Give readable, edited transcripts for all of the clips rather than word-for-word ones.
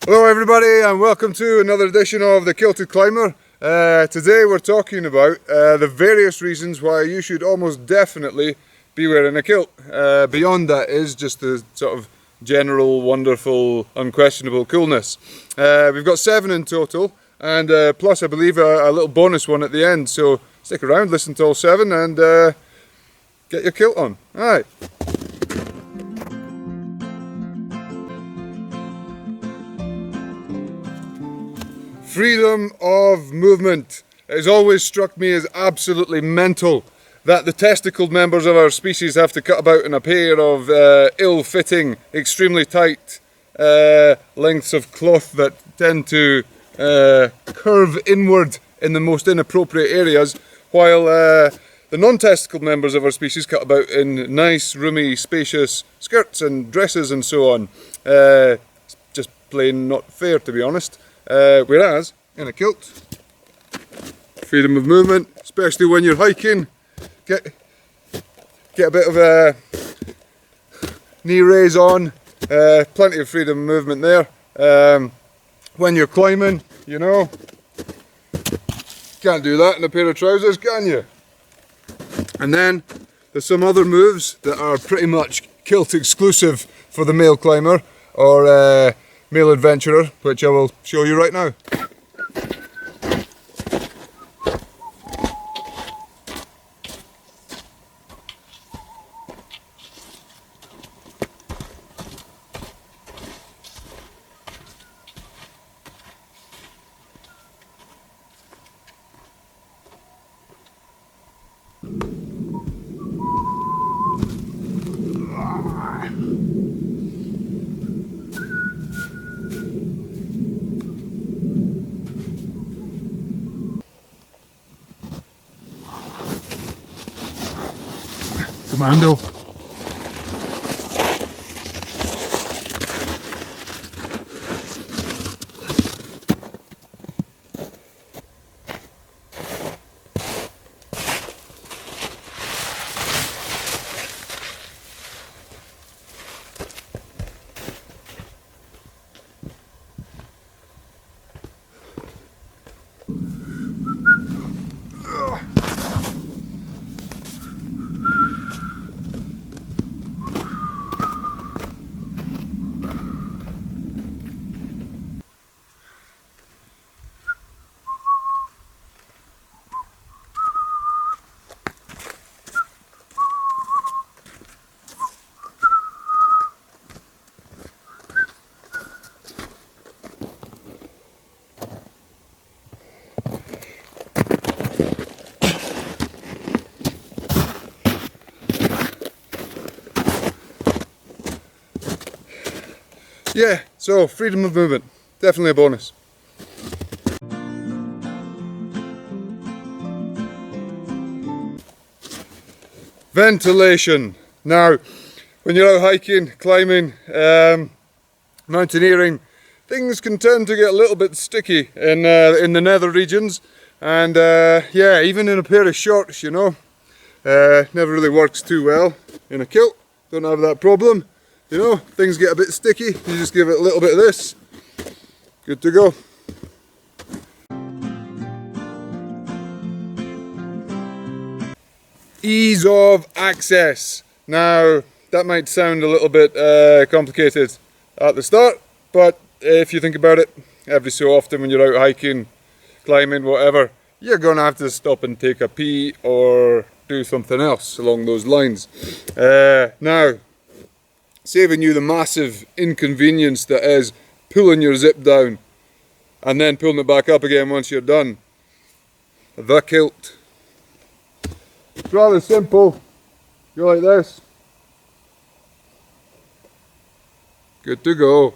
Hello everybody and welcome to another edition of the Kilted Climber. Today we're talking about the various reasons why you should almost definitely be wearing a kilt. Beyond that is just the sort of general, wonderful, unquestionable coolness. We've got 7 in total and plus I believe a little bonus one at the end, so stick around, listen to all 7 and get your kilt on. Alright. Freedom of movement. It has always struck me as absolutely mental that the testicled members of our species have to cut about in a pair of ill-fitting, extremely tight lengths of cloth that tend to curve inward in the most inappropriate areas, while the non-testicled members of our species cut about in nice, roomy, spacious skirts and dresses and so on. It's just plain not fair, to be honest. Whereas in a kilt, freedom of movement, especially when you're hiking, get a bit of a knee raise on, plenty of freedom of movement there. When you're climbing, you know, can't do that in a pair of trousers, can you? And then there's some other moves that are pretty much kilt exclusive for the male climber or male adventurer, which I will show you right now. Commando. Yeah, so freedom of movement, definitely a bonus. Ventilation. Now, when you're out hiking, climbing, mountaineering, things can tend to get a little bit sticky in the nether regions, and yeah, even in a pair of shorts, you know, never really works too well. In a kilt, don't have that problem. You know, things get a bit sticky, you just give it a little bit of this, good to go. Ease of access. Now, that might sound a little bit complicated at the start, but if you think about it, every so often when you're out hiking, climbing, whatever, you're going to have to stop and take a pee or do something else along those lines. Now, saving you the massive inconvenience that is pulling your zip down and then pulling it back up again once you're done. The kilt. It's rather simple. Go like this. Good to go.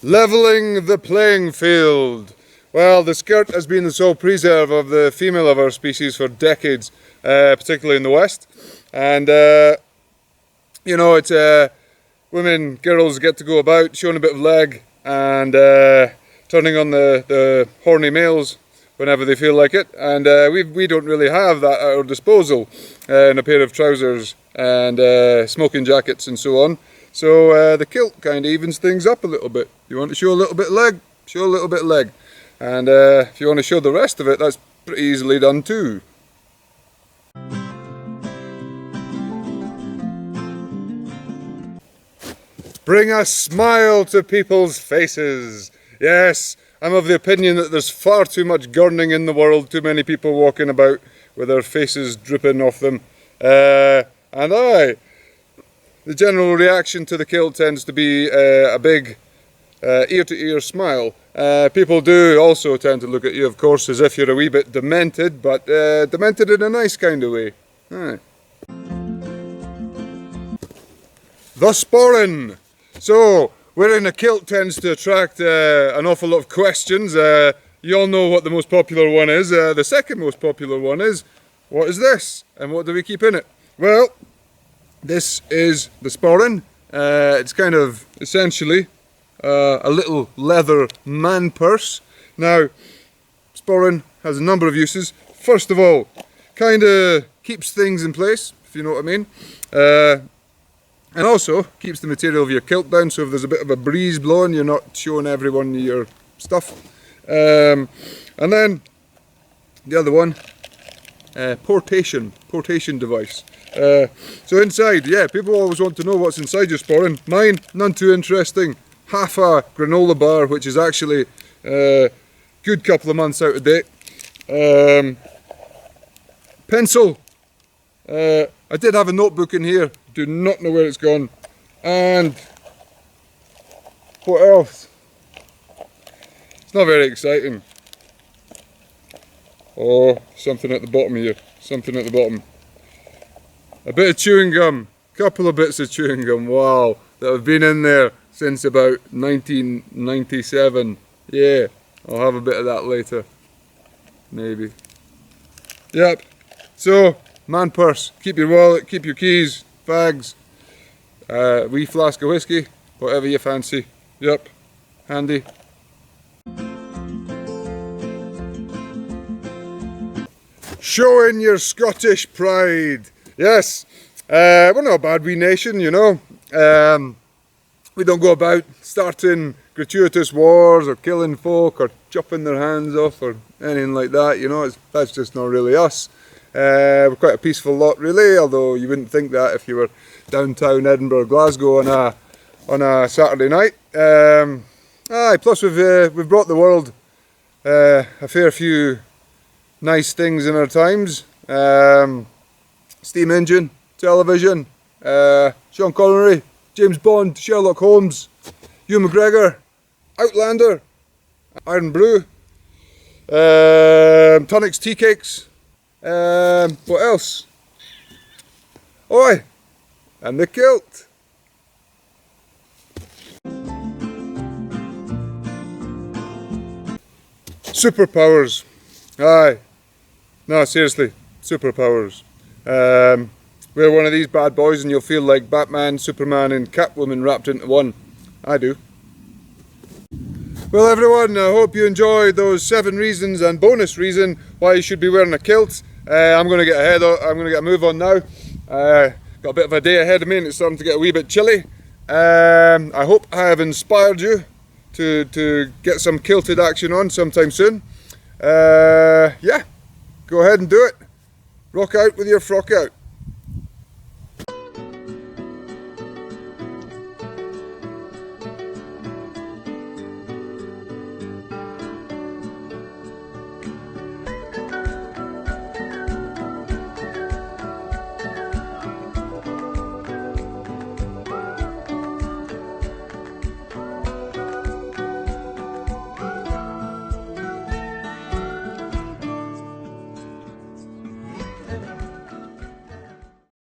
Leveling the playing field. Well, the skirt has been the sole preserve of the female of our species for decades, particularly in the West. And, you know, it's women, girls get to go about showing a bit of leg and turning on the horny males whenever they feel like it, and we don't really have that at our disposal in a pair of trousers and smoking jackets and so on. So the kilt kind of evens things up a little bit. You want to show a little bit of leg, show a little bit of leg, and if you want to show the rest of it, that's pretty easily done too. Bring a smile to people's faces. Yes, I'm of the opinion that there's far too much gurning in the world, too many people walking about with their faces dripping off them. And the general reaction to the kilt tends to be a big ear-to-ear smile. People do also tend to look at you, of course, as if you're a wee bit demented, but demented in a nice kind of way. Aye. The sporran. So, wearing a kilt tends to attract an awful lot of questions. You all know what the most popular one is. The second most popular one is, what is this? And what do we keep in it? Well, this is the sporran. It's kind of essentially a little leather man purse. Now, sporran has a number of uses. First of all, kind of keeps things in place, if you know what I mean. And also keeps the material of your kilt down, so if there's a bit of a breeze blowing, you're not showing everyone your stuff. And then the other one, portation device. So inside, yeah, people always want to know what's inside your sporran. Mine, none too interesting. Half a granola bar, which is actually a good couple of months out of date. Pencil. I did have a notebook in here. Do not know where it's gone. And what else? It's not very exciting. Oh, something at the bottom here. Something at the bottom. A bit of chewing gum. Couple of bits of chewing gum. Wow, that have been in there since about 1997. Yeah, I'll have a bit of that later. Maybe. Yep. So, man purse. Keep your wallet, keep your keys, fags, wee flask of whiskey, whatever you fancy. Yep, handy. Showing your Scottish pride. Yes, we're not a bad wee nation, you know. We don't go about starting gratuitous wars or killing folk or chopping their hands off or anything like that, you know. That's just not really us. We're quite a peaceful lot, really, although you wouldn't think that if you were downtown Edinburgh, Glasgow on a Saturday night. Plus we've brought the world a fair few nice things in our times. Steam engine, television, Sean Connery, James Bond, Sherlock Holmes, Hugh McGregor, Outlander, Iron Brew, Tonics tea cakes. What else? Oi! And the kilt! Superpowers. Aye. No, seriously. Superpowers. Wear one of these bad boys and you'll feel like Batman, Superman and Catwoman wrapped into one. I do. Well everyone, I hope you enjoyed those 7 reasons and bonus reason why you should be wearing a kilt. I'm going to get a move on now. Got a bit of a day ahead of me and it's starting to get a wee bit chilly. I hope I have inspired you to get some kilted action on sometime soon. Yeah, go ahead and do it. Rock out with your frock out.